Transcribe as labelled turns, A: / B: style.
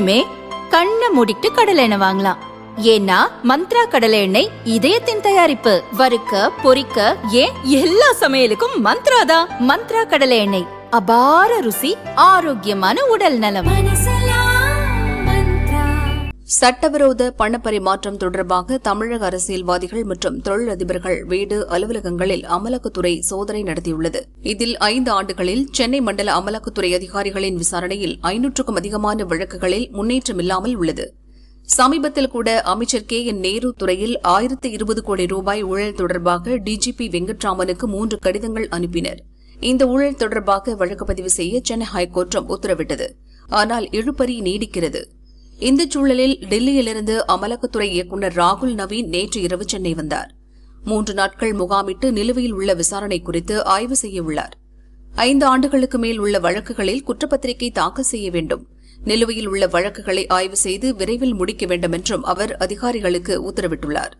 A: இனிமே கண்ணை மூடிட்டு கடலை எண்ணெய் வாங்கலாம். ஏன்னா மந்த்ரா கடலை எண்ணெய் இதயத்தின் தயாரிப்பு. வறுக்க பொரிக்க ஏன் எல்லா சமையலுக்கும் மந்த்ரா தான். மந்த்ரா கடலை எண்ணெய், அபார ருசி, ஆரோக்கியமான உடல் நலம்.
B: சட்டவிரோத பணப்பரிமாற்றம் தொடர்பாக தமிழக அரசியல்வாதிகள் மற்றும் தொழிலதிபர்கள் வீடு, அலுவலகங்களில் அமலாக்கத்துறை சோதனை நடத்தியுள்ளது. இதில் 5 ஆண்டுகளில் சென்னை மண்டல அமலாக்கத்துறை அதிகாரிகளின் விசாரணையில் 500க்கும் அதிகமான வழக்குகளில் முன்னேற்றமில்லாமல் உள்ளது. சமீபத்தில் கூட அமைச்சர் KN நேரு துறையில் 1020 கோடி ரூபாய் ஊழல் தொடர்பாக டிஜிபி வெங்கட்ராமனுக்கு 3 கடிதங்கள் அனுப்பினர். இந்த ஊழல் தொடர்பாக வழக்கு பதிவு செய்ய சென்னை ஹைகோர்ட்டும் உத்தரவிட்டது. ஆனால் இழுபறி நீடிக்கிறது. இந்த சூழலில் டெல்லியிலிருந்து அமலாக்கத்துறை இயக்குநர் ராகுல் நவீன் நேற்று இரவு சென்னை வந்தார். 3 நாட்கள் முகாமிட்டு நிலுவையில் உள்ள விசாரணை குறித்து ஆய்வு செய்ய உள்ளார். 5 ஆண்டுகளுக்கு மேல் உள்ள வழக்குகளில் குற்றப்பத்திரிகை தாக்கல் செய்ய வேண்டும். நிலுவையில் உள்ள வழக்குகளை ஆய்வு செய்து விரைவில் முடிக்க வேண்டும் என்றும் அவர் அதிகாரிகளுக்கு உத்தரவிட்டுள்ளார்.